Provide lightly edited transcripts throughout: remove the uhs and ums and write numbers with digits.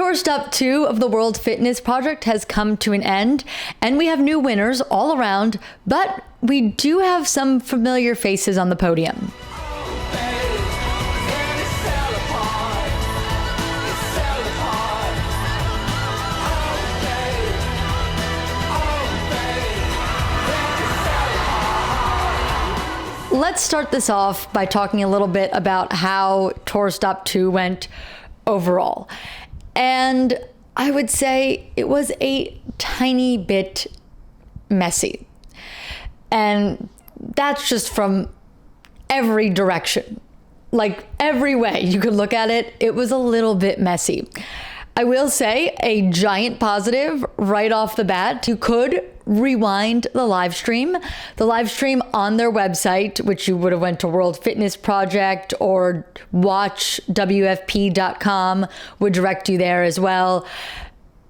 Tour Stop 2 of the World Fitness Project has come to an end, and we have new winners all around, but we do have some familiar faces on the podium. Let's start this off by talking a little bit about how Tour Stop 2 went overall. And I would say it was a tiny bit messy. And that's just from every direction. Like every way you could look at it, it was a little bit messy. I will say a giant positive right off the bat. You could rewind the live stream. The live stream on their website, which you would have went to World Fitness Project or watch WFP.com, would direct you there as well.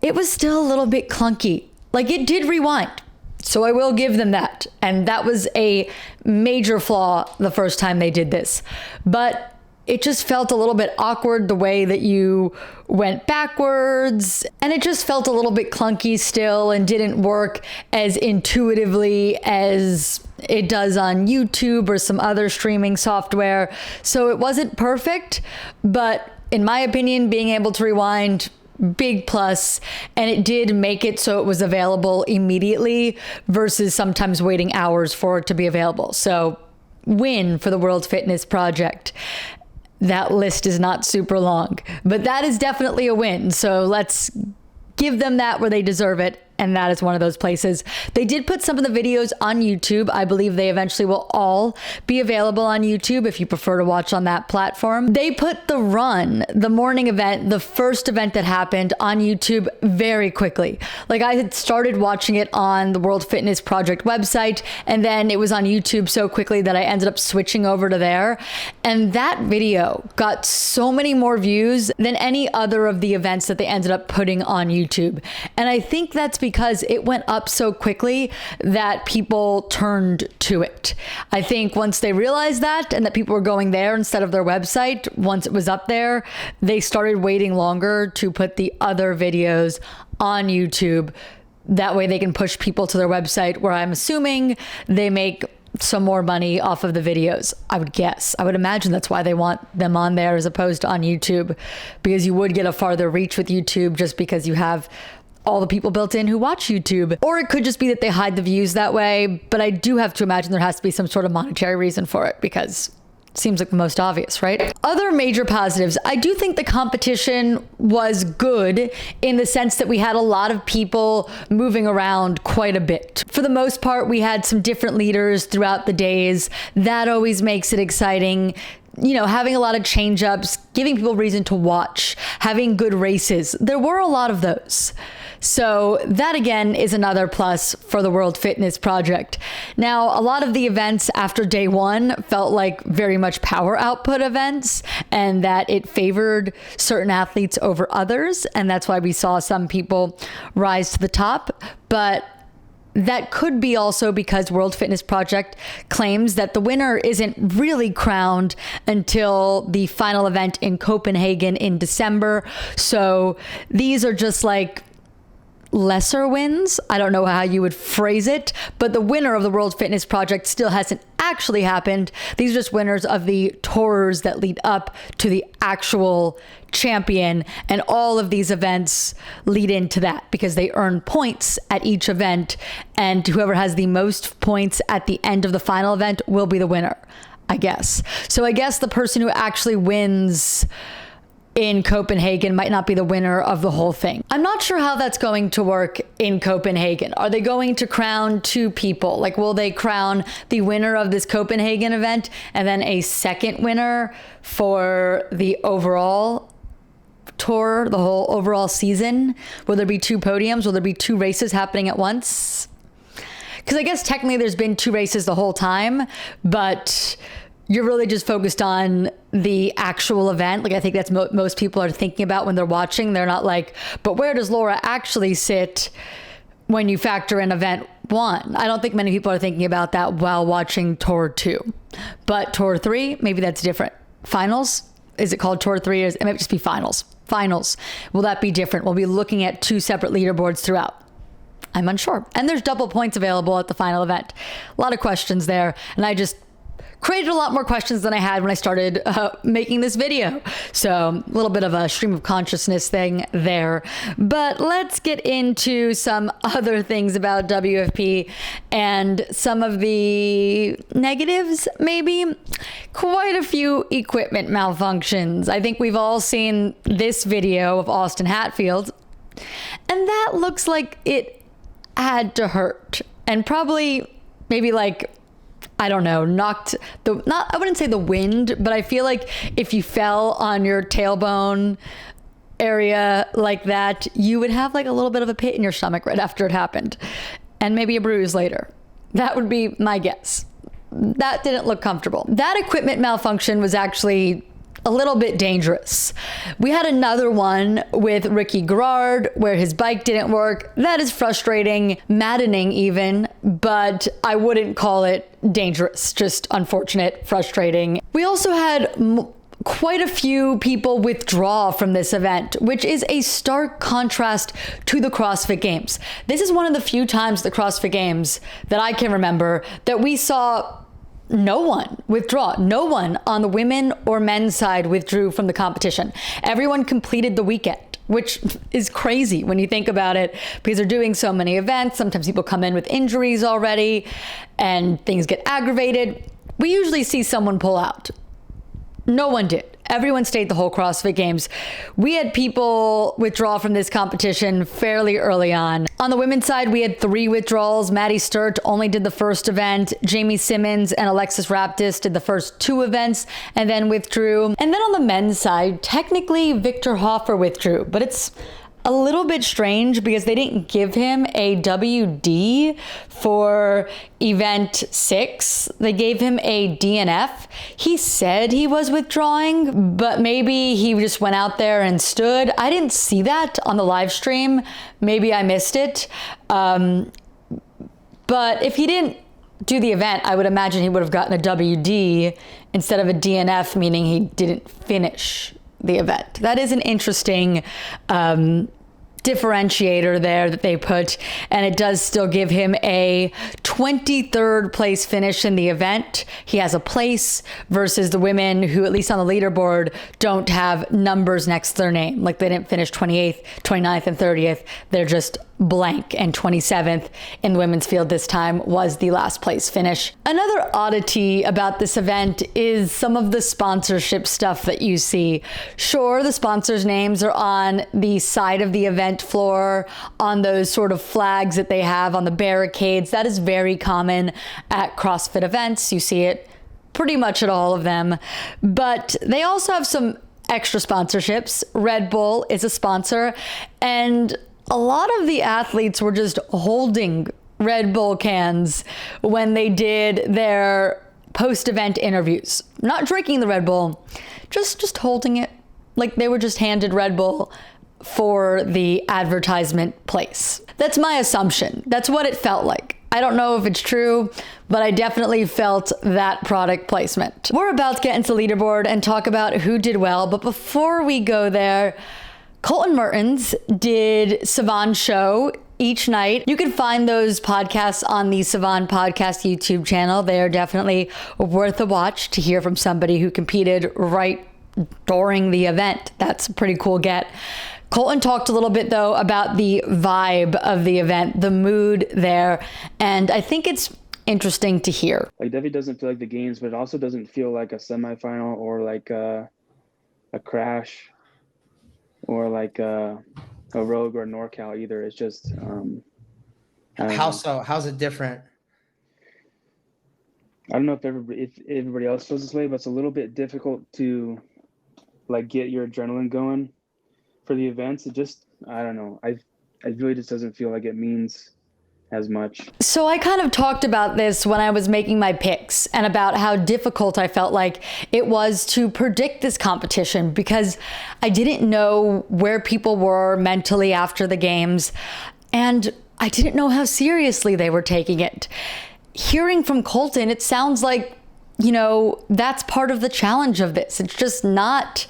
It was still a little bit clunky. Like it did rewind. So I will give them that. And that was a major flaw the first time they did this. But it just felt a little bit awkward the way that you went backwards, and it just felt a little bit clunky still and didn't work as intuitively as it does on YouTube or some other streaming software. So it wasn't perfect, but in my opinion, being able to rewind, big plus, and it did make it so it was available immediately versus sometimes waiting hours for it to be available. So win for the World Fitness Project. That list is not super long, but that is definitely a win. So let's give them that where they deserve it. And that is one of those places. They did put some of the videos on YouTube. I believe they eventually will all be available on YouTube if you prefer to watch on that platform. They put the run, the morning event, the first event that happened on YouTube very quickly. Like I had started watching it on the World Fitness Project website, and then it was on YouTube so quickly that I ended up switching over to there. And that video got so many more views than any other of the events that they ended up putting on YouTube. And I think that's because it went up so quickly that people turned to it. I think once they realized that and that people were going there instead of their website, once it was up there, they started waiting longer to put the other videos on YouTube. That way they can push people to their website, where I'm assuming they make some more money off of the videos. I would guess. I would imagine that's why they want them on there as opposed to on YouTube, because you would get a farther reach with YouTube just because you have all the people built in who watch YouTube. Or it could just be that they hide the views that way. But I do have to imagine there has to be some sort of monetary reason for it, because it seems like the most obvious, right? Other major positives. I do think the competition was good in the sense that we had a lot of people moving around quite a bit. For the most part, we had some different leaders throughout the days. That always makes it exciting. You know, having a lot of change ups, giving people reason to watch, having good races. There were a lot of those. So that again is another plus for the World Fitness Project. Now, a lot of the events after day one felt like very much power output events, and that it favored certain athletes over others. And that's why we saw some people rise to the top. But that could be also because World Fitness Project claims that the winner isn't really crowned until the final event in Copenhagen in December. So these are just like lesser wins. I don't know how you would phrase it, but the winner of the World Fitness Project still hasn't actually happened. These are just winners of the tours that lead up to the actual champion, and all of these events lead into that because they earn points at each event, and whoever has the most points at the end of the final event will be the winner, I guess. So I guess the person who actually wins in Copenhagen might not be the winner of the whole thing. I'm not sure how that's going to work in Copenhagen. Are they going to crown two people? Like, will they crown the winner of this Copenhagen event and then a second winner for the overall tour, the whole overall season? Will there be two podiums? Will there be two races happening at once? Because I guess technically there's been two races the whole time, but you're really just focused on the actual event. Like, I think that's most people are thinking about when they're watching. They're not like, but where does Laura actually sit when you factor in event one? I don't think many people are thinking about that while watching Tour 2. But Tour 3, maybe that's different. Finals? Is it called Tour 3? It might just be finals. finals? Will that be different? We'll be looking at 2 separate leaderboards throughout. I'm unsure. And there's double points available at the final event. A lot of questions there. And I just created a lot more questions than I had when I started making this video. So a little bit of a stream of consciousness thing there. But let's get into some other things about WFP and some of the negatives, maybe. Quite a few equipment malfunctions. I think we've all seen this video of Austin Hatfield, and that looks like it had to hurt. And probably maybe like, I don't know, knocked I wouldn't say the wind, but I feel like if you fell on your tailbone area like that, you would have like a little bit of a pit in your stomach right after it happened, and maybe a bruise later. That would be my guess. That didn't look comfortable. That equipment malfunction was actually a little bit dangerous. We had another one with Ricky Garrard where his bike didn't work. That is frustrating, maddening even, but I wouldn't call it dangerous, just unfortunate, frustrating. We also had quite a few people withdraw from this event, which is a stark contrast to the CrossFit Games. This is one of the few times the CrossFit Games that I can remember that we saw no one withdraw. No one on the women or men's side withdrew from the competition. Everyone completed the weekend, which is crazy when you think about it, because they're doing so many events. Sometimes people come in with injuries already and things get aggravated. We usually see someone pull out. No one did. Everyone stayed the whole CrossFit Games. We had people withdraw from this competition fairly early on. On the women's side, we had 3 withdrawals. Maddie Sturt only did the first event. Jamie Simmons and Alexis Raptis did the first 2 events and then withdrew. And then on the men's side, technically Victor Hoffer withdrew, but it's a little bit strange because they didn't give him a WD for event 6. They gave him a DNF. He said he was withdrawing, but maybe he just went out there and stood. I didn't see that on the live stream. Maybe I missed it. But if he didn't do the event, I would imagine he would have gotten a WD instead of a DNF, meaning he didn't finish the event. That is an interesting differentiator there that they put, and it does still give him a 23rd place finish in the event. He has a place versus the women who, at least on the leaderboard, don't have numbers next to their name. Like they didn't finish 28th, 29th, and 30th. They're just blank, and 27th in the women's field this time was the last place finish. Another oddity about this event is some of the sponsorship stuff that you see. Sure, the sponsors' names are on the side of the event floor, on those sort of flags that they have on the barricades. That is very common at CrossFit events. You see it pretty much at all of them. But they also have some extra sponsorships. Red Bull is a sponsor, and a lot of the athletes were just holding Red Bull cans when they did their post-event interviews. Not drinking the Red Bull, just holding it. Like they were just handed Red Bull for the advertisement place. That's my assumption. That's what it felt like. I don't know if it's true, but I definitely felt that product placement. We're about to get into leaderboard and talk about who did well, but before we go there, Colton Mertens did Savan Show each night. You can find those podcasts on the Savan Podcast YouTube channel. They are definitely worth a watch to hear from somebody who competed right during the event. That's a pretty cool get. Colton talked a little bit, though, about the vibe of the event, the mood there, and I think it's interesting to hear. Like, definitely doesn't feel like the games, but it also doesn't feel like a semifinal or like a crash or like a Rogue or NorCal either. It's just how so? How's it different? I don't know if everybody else feels this way, but it's a little bit difficult to like get your adrenaline going for the events. It just, I don't know. It really just doesn't feel like it means as much. So I kind of talked about this when I was making my picks and about how difficult I felt like it was to predict this competition because I didn't know where people were mentally after the games, and I didn't know how seriously they were taking it. Hearing from Colton, it sounds like, you know, that's part of the challenge of this. It's just not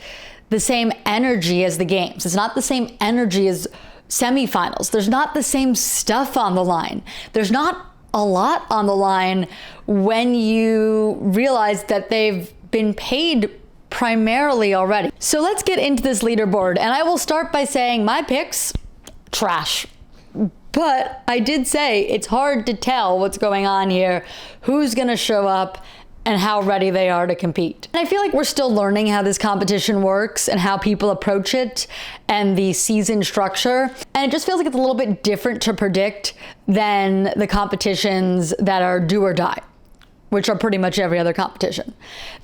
the same energy as the games. It's not the same energy as semifinals. There's not the same stuff on the line. There's not a lot on the line when you realize that they've been paid primarily already. So let's get into this leaderboard, and I will start by saying my picks, trash. But I did say it's hard to tell what's going on here, who's gonna show up, and how ready they are to compete. And I feel like we're still learning how this competition works and how people approach it and the season structure. And it just feels like it's a little bit different to predict than the competitions that are do or die, which are pretty much every other competition.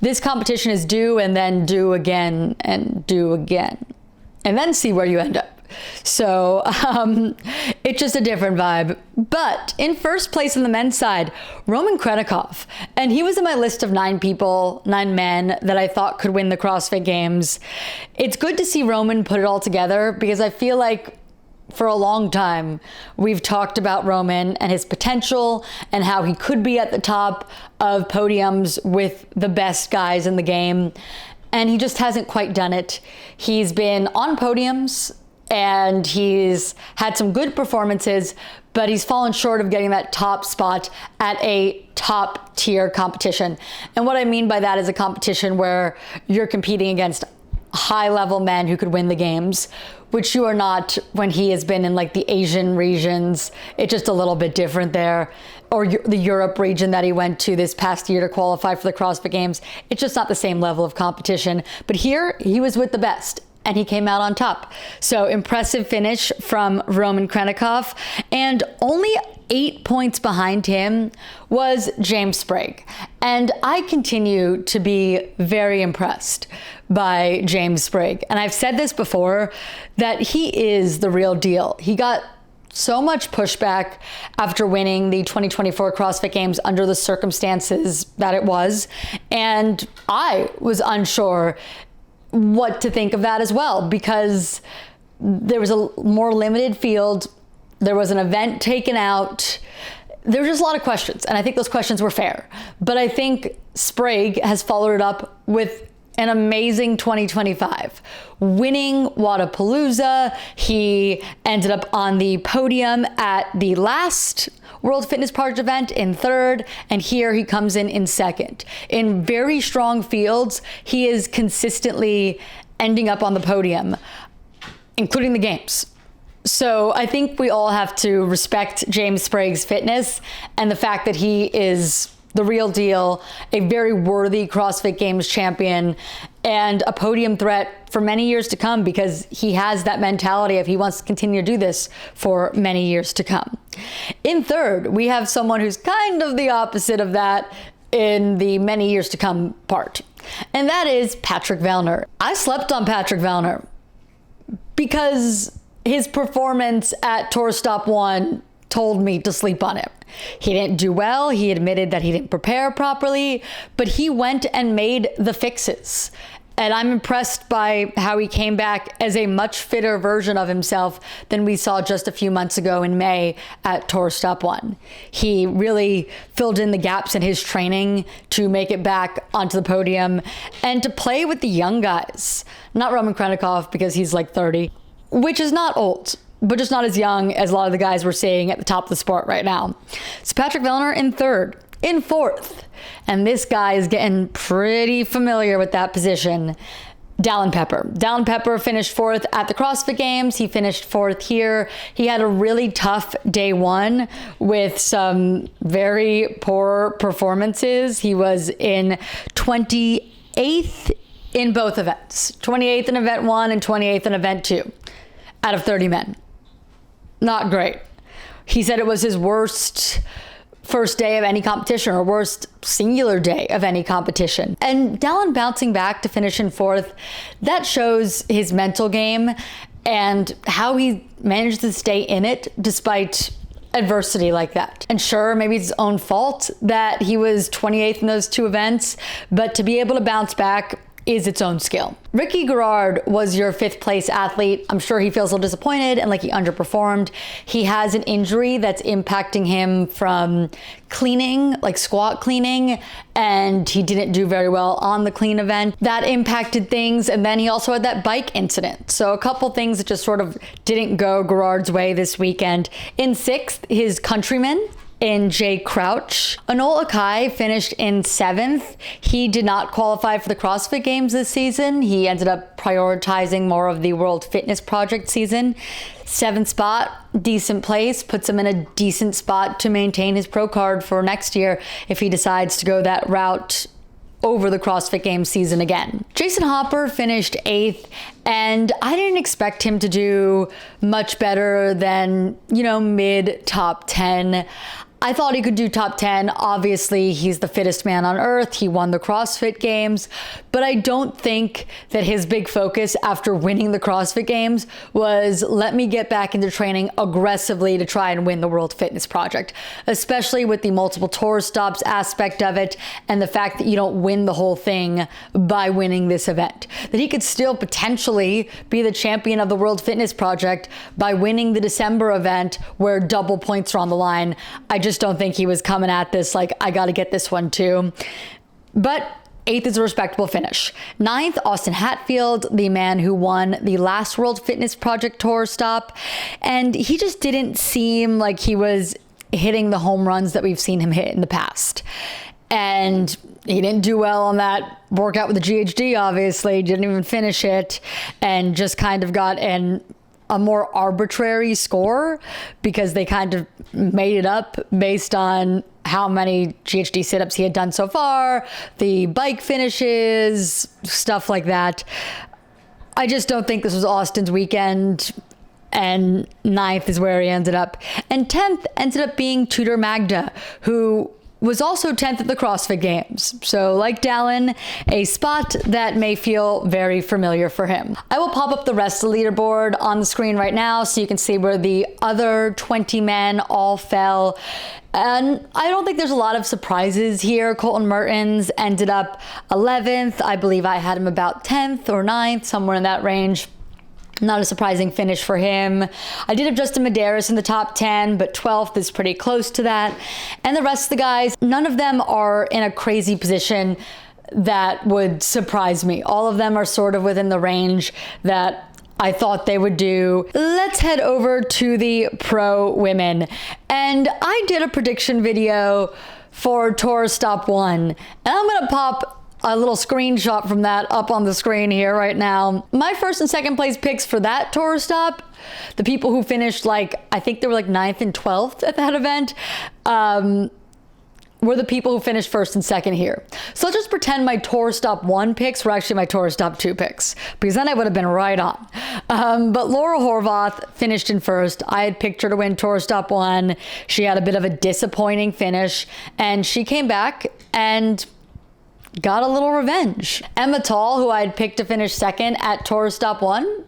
This competition is do and then do again and do again, and then see where you end up. So it's just a different vibe. But in first place on the men's side, Roman Krenikov. And he was in my list of 9 men that I thought could win the CrossFit Games. It's good to see Roman put it all together, because I feel like for a long time, we've talked about Roman and his potential and how he could be at the top of podiums with the best guys in the game. And he just hasn't quite done it. He's been on podiums and he's had some good performances, but he's fallen short of getting that top spot at a top tier competition. And what I mean by that is a competition where you're competing against high level men who could win the games, which you are not when he has been in like the Asian regions. It's just a little bit different there. Or the Europe region that he went to this past year to qualify for the CrossFit Games. It's just not the same level of competition. But here, he was with the best, and he came out on top. So impressive finish from Roman Krenikov. And only 8 points behind him was James Sprague. And I continue to be very impressed by James Sprague. And I've said this before, that he is the real deal. He got so much pushback after winning the 2024 CrossFit Games under the circumstances that it was. And I was unsure what to think of that as well, because there was a more limited field. There was an event taken out. There were just a lot of questions, and I think those questions were fair. But I think Sprague has followed it up with an amazing 2025. Winning Wadapalooza, he ended up on the podium at the last World Fitness Project event in 3rd, and here he comes in 2nd. In very strong fields, he is consistently ending up on the podium, including the games. So I think we all have to respect James Sprague's fitness and the fact that he is the real deal, a very worthy CrossFit Games champion, and a podium threat for many years to come, because he has that mentality of he wants to continue to do this for many years to come. In 3rd, we have someone who's kind of the opposite of that in the many years to come part, and that is Patrick Vellner. I slept on Patrick Vellner because his performance at Tour Stop 1 told me to sleep on him. He didn't do well. He admitted that he didn't prepare properly, but he went and made the fixes. And I'm impressed by how he came back as a much fitter version of himself than we saw just a few months ago in May at Tour Stop 1. He really filled in the gaps in his training to make it back onto the podium and to play with the young guys. Not Roman Krenikov, because he's like 30, which is not old, but just not as young as a lot of the guys we're seeing at the top of the sport right now. So Patrick Vellner in 3rd. In 4th, and this guy is getting pretty familiar with that position, Dallin Pepper. Dallin Pepper finished 4th at the CrossFit Games. He finished 4th here. He had a really tough day 1 with some very poor performances. He was in 28th in both events. 28th in event 1 and 28th in event 2 out of 30 men. Not great. He said it was his worst first day of any competition, or worst singular day of any competition. And Dallin bouncing back to finish in 4th, that shows his mental game and how he managed to stay in it despite adversity like that. And sure, maybe it's his own fault that he was 28th in those 2 events, but to be able to bounce back is its own skill. Ricky Garrard was your 5th place athlete. I'm sure he feels a little disappointed and like he underperformed. He has an injury that's impacting him from cleaning, like squat cleaning, and he didn't do very well on the clean event. That impacted things, and then he also had that bike incident. So a couple things that just sort of didn't go Garrard's way this weekend. In 6th, his countryman, in Jay Crouch. Anol Akai finished in 7th. He did not qualify for the CrossFit Games this season. He ended up prioritizing more of the World Fitness Project season. 7th spot, decent place, puts him in a decent spot to maintain his pro card for next year if he decides to go that route over the CrossFit Games season again. Jason Hopper finished 8th, and I didn't expect him to do much better than, mid top 10. I thought he could do top 10. Obviously, he's the fittest man on earth. He won the CrossFit Games, but I don't think that his big focus after winning the CrossFit Games was let me get back into training aggressively to try and win the World Fitness Project, especially with the multiple tour stops aspect of it and the fact that you don't win the whole thing by winning this event. That he could still potentially be the champion of the World Fitness Project by winning the December event where double points are on the line. I just don't think he was coming at this like, I got to get this one too. But 8th is a respectable finish. 9th, Austin Hatfield, the man who won the last World Fitness Project tour stop. And he just didn't seem like he was hitting the home runs that we've seen him hit in the past. And he didn't do well on that workout with the GHD, obviously. Didn't even finish it and just kind of got a more arbitrary score because they kind of made it up based on how many GHD sit-ups he had done so far, the bike finishes, stuff like that. I just don't think this was Austin's weekend, and 9th is where he ended up. And 10th ended up being Tudor Magda, who was also 10th at the CrossFit Games. So like Dallin, a spot that may feel very familiar for him. I will pop up the rest of the leaderboard on the screen right now so you can see where the other 20 men all fell. And I don't think there's a lot of surprises here. Colton Mertens ended up 11th. I believe I had him about 10th or 9th, somewhere in that range. Not a surprising finish for him. I did have Justin Medeiros in the top 10, but 12th is pretty close to that. And the rest of the guys, none of them are in a crazy position that would surprise me. All of them are sort of within the range that I thought they would do. Let's head over to the pro women. And I did a prediction video for Tour Stop 1, and I'm gonna pop a little screenshot from that up on the screen here right now. My 1st and 2nd place picks for that tour stop, the people who finished I think they were 9th and 12th at that event, were the people who finished 1st and 2nd here. So let's just pretend my tour stop 1 picks were actually my tour stop 2 picks, because then I would have been right on. But Laura Horvath finished in 1st. I had picked her to win tour stop 1. She had a bit of a disappointing finish, and she came back and got a little revenge. Emma Tall, who I had picked to finish 2nd at Tour Stop 1,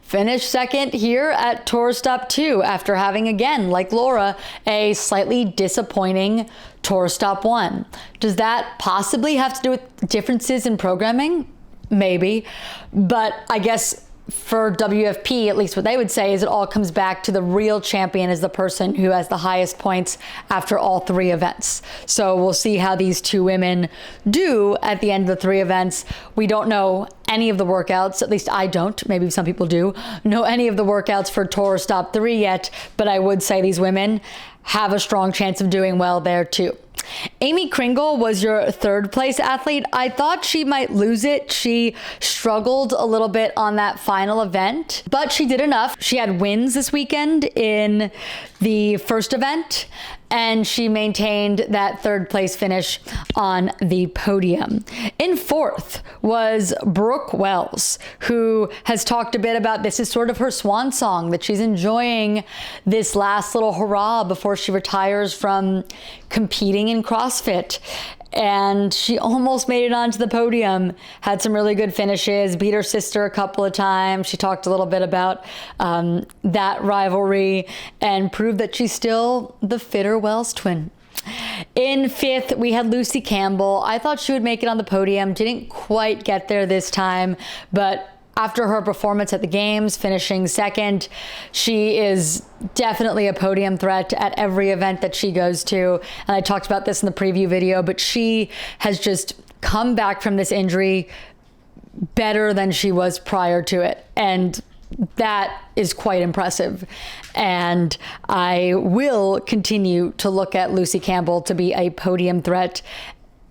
finished 2nd here at Tour Stop 2 after having, again, like Laura, a slightly disappointing Tour Stop 1. Does that possibly have to do with differences in programming? Maybe. But I guess for WFP, at least what they would say is it all comes back to the real champion is the person who has the highest points after all 3 events. So we'll see how these 2 women do at the end of the 3 events. We don't know any of the workouts, at least I don't, maybe some people do, know any of the workouts for Tour Stop 3 yet, but I would say these women have a strong chance of doing well there too. Aimee Cringle was your 3rd place athlete. I thought she might lose it. She struggled a little bit on that final event, but she did enough. She had wins this weekend in the 1st event, and she maintained that 3rd place finish on the podium. In 4th was Brooke Wells, who has talked a bit about this is sort of her swan song, that she's enjoying this last little hurrah before she retires from competing in CrossFit. And she almost made it onto the podium, had some really good finishes, beat her sister a couple of times. She talked a little bit about that rivalry and proved that she's still the fitter Wells twin. In fifth, we had Lucy Campbell. I thought she would make it on the podium. Didn't quite get there this time, but after her performance at the games, finishing second, she is definitely a podium threat at every event that she goes to. And I talked about this in the preview video, but she has just come back from this injury better than she was prior to it. And that is quite impressive. And I will continue to look at Lucy Campbell to be a podium threat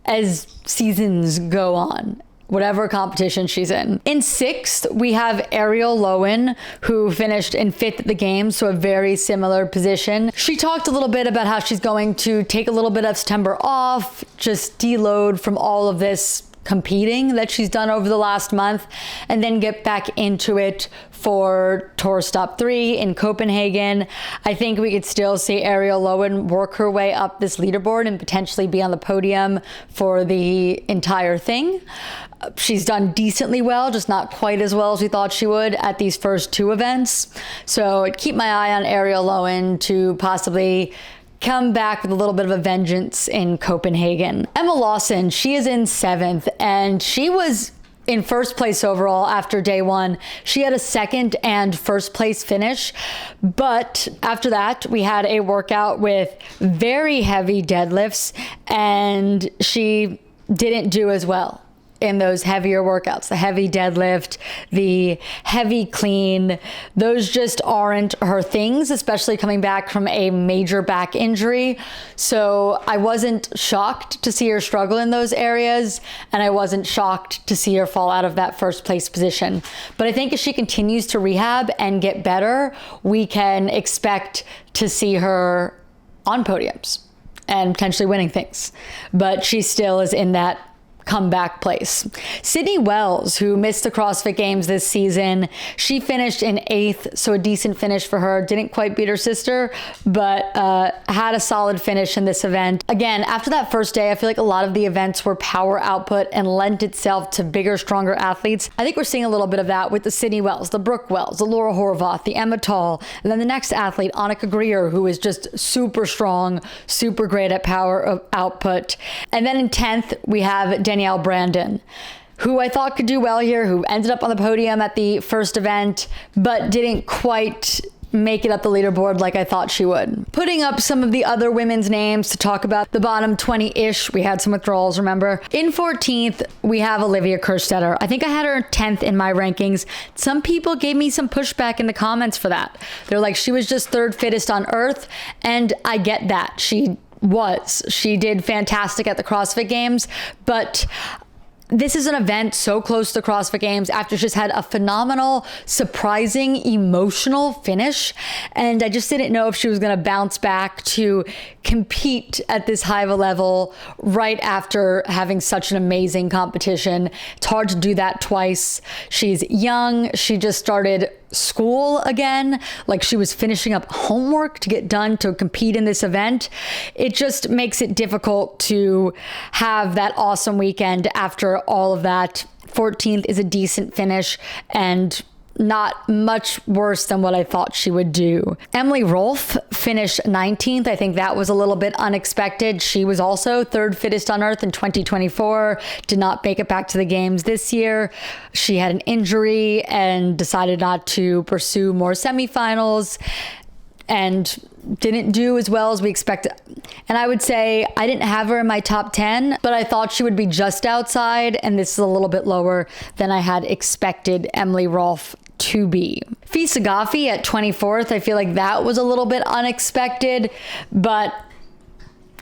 as seasons go on, whatever competition she's in. In sixth, we have Ariel Lowen, who finished in fifth at the games, so a very similar position. She talked a little bit about how she's going to take a little bit of September off, just deload from all of this competing that she's done over the last month, and then get back into it for Tour Stop 3 in Copenhagen. I think we could still see Ariel Lowen work her way up this leaderboard and potentially be on the podium for the entire thing. She's done decently well, just not quite as well as we thought she would at these first two events. So I'd keep my eye on Ariel Lowen to possibly come back with a little bit of a vengeance in Copenhagen. Emma Lawson, she is in seventh, and she was in first place overall after day one. She had a second and first place finish, but after that we had a workout with very heavy deadlifts, and she didn't do as well in those heavier workouts. The heavy deadlift, the heavy clean, those just aren't her things, especially coming back from a major back injury. So I wasn't shocked to see her struggle in those areas, and I wasn't shocked to see her fall out of that first place position. But I think as she continues to rehab and get better, we can expect to see her on podiums and potentially winning things. But she still is in that comeback place. Sydney Wells, who missed the CrossFit Games this season, she finished in eighth, so a decent finish for her. Didn't quite beat her sister, but had a solid finish in this event. Again, after that first day, I feel like a lot of the events were power output and lent itself to bigger, stronger athletes. I think we're seeing a little bit of that with the Sydney Wells, the Brooke Wells, the Laura Horvath, the Emma Tall, and then the next athlete, Annika Greer, who is just super strong, super great at power output. And then in 10th, we have Danielle Brandon, who I thought could do well here, who ended up on the podium at the first event, but didn't quite make it up the leaderboard like I thought she would. Putting up some of the other women's names to talk about the bottom 20-ish, we had some withdrawals, remember? In 14th, we have Olivia Kerstetter. I think I had her 10th in my rankings. Some people gave me some pushback in the comments for that. They're like, she was just third fittest on earth, and I get that. She did fantastic at the CrossFit Games, but this is an event so close to the CrossFit Games after she's had a phenomenal, surprising, emotional finish. And I just didn't know if she was going to bounce back to compete at this high of a level right after having such an amazing competition. It's hard to do that twice. She's young. She just started school again, like she was finishing up homework to get done to compete in this event. It just makes it difficult to have that awesome weekend after all of that. 14th is a decent finish and not much worse than what I thought she would do. Emily Rolfe finished 19th. I think that was a little bit unexpected. She was also third fittest on earth in 2024, did not make it back to the games this year. She had an injury and decided not to pursue more semifinals and didn't do as well as we expected. And I would say I didn't have her in my top 10, but I thought she would be just outside, and this is a little bit lower than I had expected Emily Rolfe to be. Fisa Gaffi at 24th, I feel like that was a little bit unexpected, but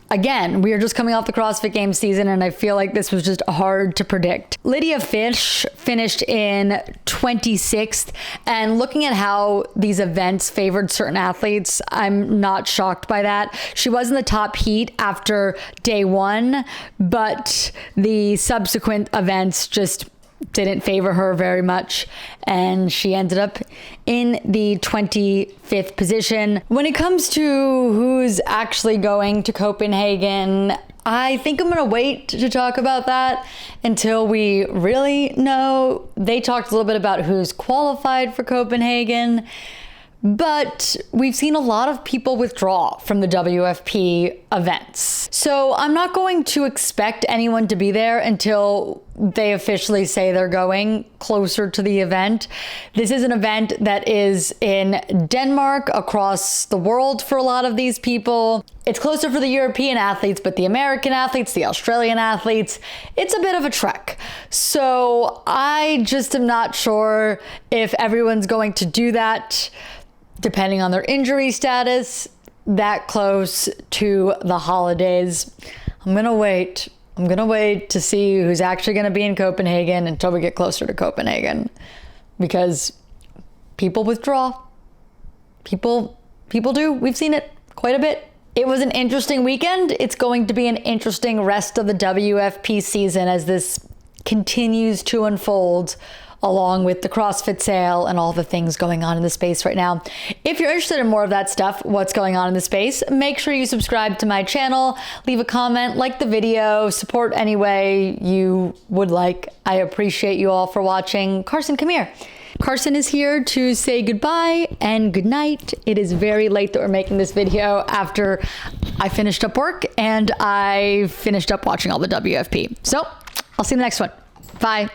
again, we are just coming off the CrossFit Games season, and I feel like this was just hard to predict. Lydia Fish finished in 26th, and looking at how these events favored certain athletes, I'm not shocked by that. She was in the top heat after day one, but the subsequent events just didn't favor her very much, and she ended up in the 25th position. When it comes to who's actually going to Copenhagen, I think I'm going to wait to talk about that until we really know. They talked a little bit about who's qualified for Copenhagen, But we've seen a lot of people withdraw from the WFP events. So I'm not going to expect anyone to be there until they officially say they're going closer to the event. This is an event that is in Denmark, across the world for a lot of these people. It's closer for the European athletes, but the American athletes, the Australian athletes, it's a bit of a trek. So I just am not sure if everyone's going to do that, depending on their injury status, that close to the holidays. I'm gonna wait to see who's actually gonna be in Copenhagen until we get closer to Copenhagen, because people withdraw. People do. We've seen it quite a bit. It was an interesting weekend. It's going to be an interesting rest of the WFP season as this continues to unfold, along with the CrossFit sale and all the things going on in the space right now. If you're interested in more of that stuff, what's going on in the space, make sure you subscribe to my channel, leave a comment, like the video, support any way you would like. I appreciate you all for watching. Carson, come here. Carson is here to say goodbye and good night. It is very late that we're making this video after I finished up work and I finished up watching all the WFP. So I'll see you in the next one. Bye.